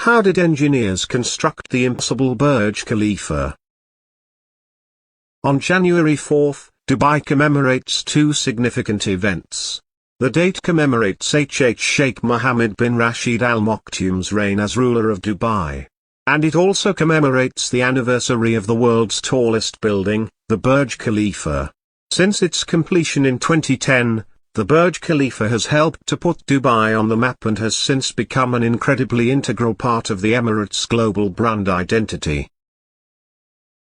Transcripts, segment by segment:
How did engineers construct the impossible Burj Khalifa? On January 4, Dubai commemorates two significant events. The date commemorates Sheikh Mohammed bin Rashid Al Maktoum's reign as ruler of Dubai. And it also commemorates the anniversary of the world's tallest building, the Burj Khalifa. Since its completion in 2010, the Burj Khalifa has helped to put Dubai on the map and has since become an incredibly integral part of the Emirates' global brand identity.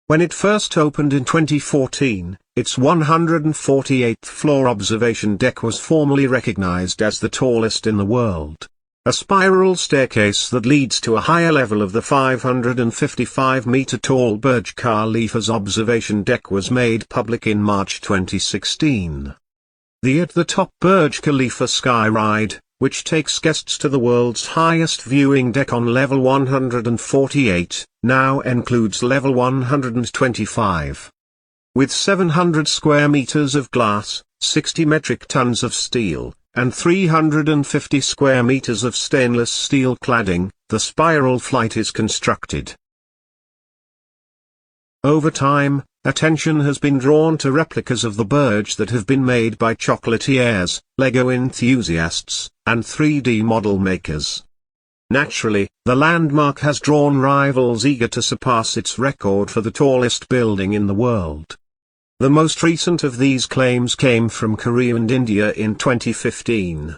When it first opened in 2014, its 148th floor observation deck was formally recognized as the tallest in the world. A spiral staircase that leads to a higher level of the 555-meter-tall Burj Khalifa's observation deck was made public in March 2016. The At the Top Burj Khalifa Sky Ride, which takes guests to the world's highest viewing deck on level 148, now includes level 125. With 700 square meters of glass, 60 metric tons of steel, and 350 square meters of stainless steel cladding, the spiral flight is constructed. Over time, attention has been drawn to replicas of the Burj that have been made by chocolatiers, Lego enthusiasts, and 3D model makers. Naturally, the landmark has drawn rivals eager to surpass its record for the tallest building in the world. The most recent of these claims came from Korea and India in 2015.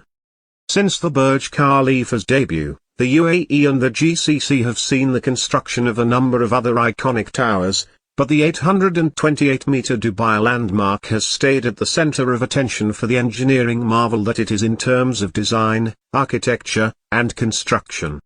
Since the Burj Khalifa's debut, the UAE and the GCC have seen the construction of a number of other iconic towers, but the 828-meter Dubai landmark has stayed at the center of attention for the engineering marvel that it is in terms of design, architecture, and construction.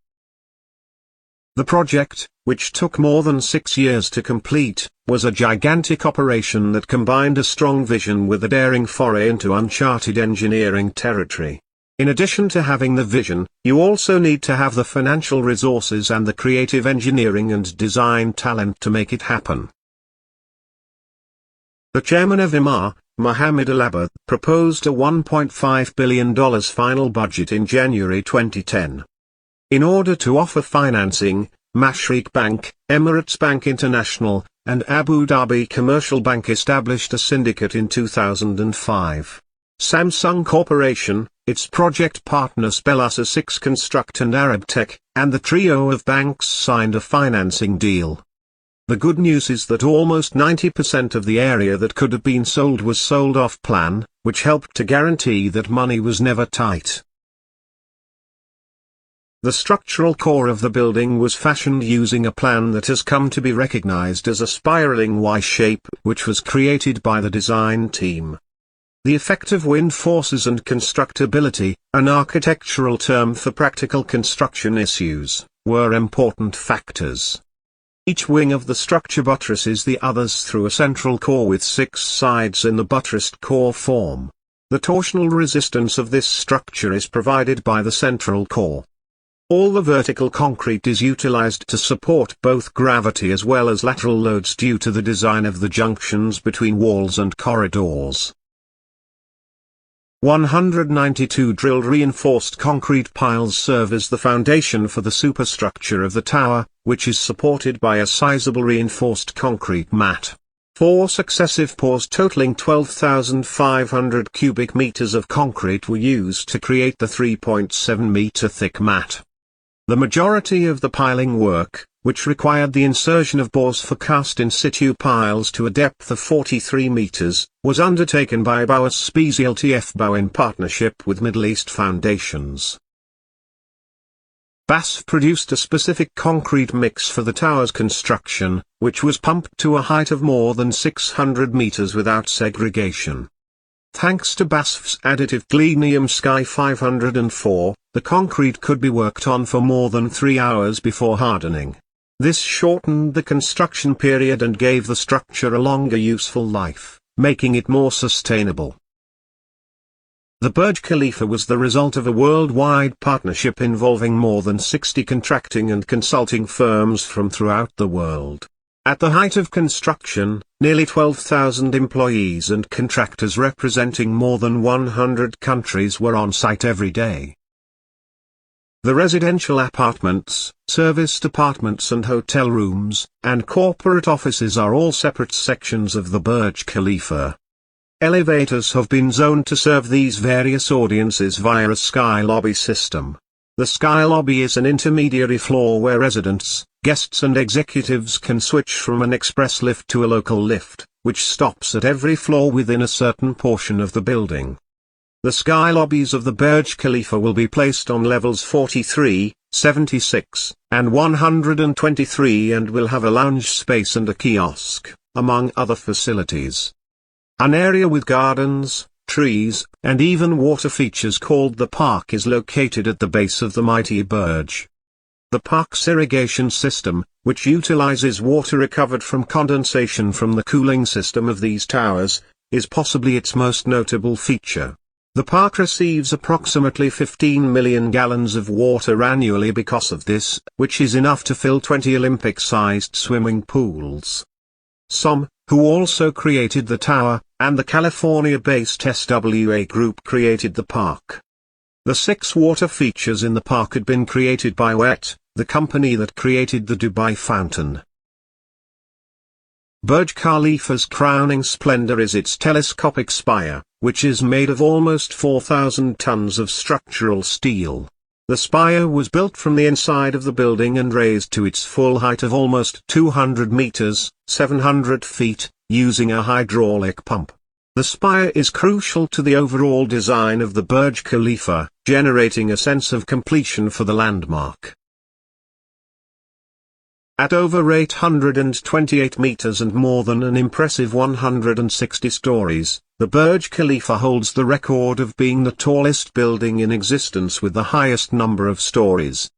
The project, which took more than 6 years to complete, was a gigantic operation that combined a strong vision with a daring foray into uncharted engineering territory. In addition to having the vision, you also need to have the financial resources and the creative engineering and design talent to make it happen. The chairman of Emaar, Mohammed Al Abad, proposed a $1.5 billion final budget in January 2010. In order to offer financing, Mashreq Bank, Emirates Bank International, and Abu Dhabi Commercial Bank established a syndicate in 2005. Samsung Corporation, its project partners Belasa 6 Construct and Arabtech, and the trio of banks signed a financing deal. The good news is that almost 90% of the area that could have been sold was sold off plan, which helped to guarantee that money was never tight. The structural core of the building was fashioned using a plan that has come to be recognized as a spiraling Y shape, which was created by the design team. The effect of wind forces and constructability, an architectural term for practical construction issues, were important factors. Each wing of the structure buttresses the others through a central core with 6 sides in the buttressed core form. The torsional resistance of this structure is provided by the central core. All the vertical concrete is utilized to support both gravity as well as lateral loads due to the design of the junctions between walls and corridors. 192 drilled reinforced concrete piles serve as the foundation for the superstructure of the tower, which is supported by a sizable reinforced concrete mat. 4 successive pours totaling 12,500 cubic meters of concrete were used to create the 3.7-meter thick mat. The majority of the piling work, which required the insertion of bores for cast-in-situ piles to a depth of 43 meters, was undertaken by Bauer Specialty Bau in partnership with Middle East Foundations. BASF produced a specific concrete mix for the tower's construction, which was pumped to a height of more than 600 meters without segregation. Thanks to BASF's additive Glenium Sky 504, the concrete could be worked on for more than 3 hours before hardening. This shortened the construction period and gave the structure a longer useful life, making it more sustainable. The Burj Khalifa was the result of a worldwide partnership involving more than 60 contracting and consulting firms from throughout the world. At the height of construction, nearly 12,000 employees and contractors representing more than 100 countries were on site every day. The residential apartments, serviced apartments and hotel rooms, and corporate offices are all separate sections of the Burj Khalifa. Elevators have been zoned to serve these various audiences via a sky lobby system. The sky lobby is an intermediary floor where residents, guests and executives can switch from an express lift to a local lift, which stops at every floor within a certain portion of the building. The sky lobbies of the Burj Khalifa will be placed on levels 43, 76, and 123 and will have a lounge space and a kiosk, among other facilities. An area with gardens, trees, and even water features called the Park is located at the base of the mighty Burj. The Park's irrigation system, which utilizes water recovered from condensation from the cooling system of these towers, is possibly its most notable feature. The park receives approximately 15 million gallons of water annually because of this, which is enough to fill 20 Olympic-sized swimming pools. Some, who also created the tower, and the California-based SWA Group created the park. The 6 water features in the park had been created by WET, the company that created the Dubai Fountain. Burj Khalifa's crowning splendor is its telescopic spire, which is made of almost 4,000 tons of structural steel. The spire was built from the inside of the building and raised to its full height of almost 200 meters, 700 feet, using a hydraulic pump. The spire is crucial to the overall design of the Burj Khalifa, generating a sense of completion for the landmark. At over 828 meters and more than an impressive 160 stories, the Burj Khalifa holds the record of being the tallest building in existence with the highest number of stories.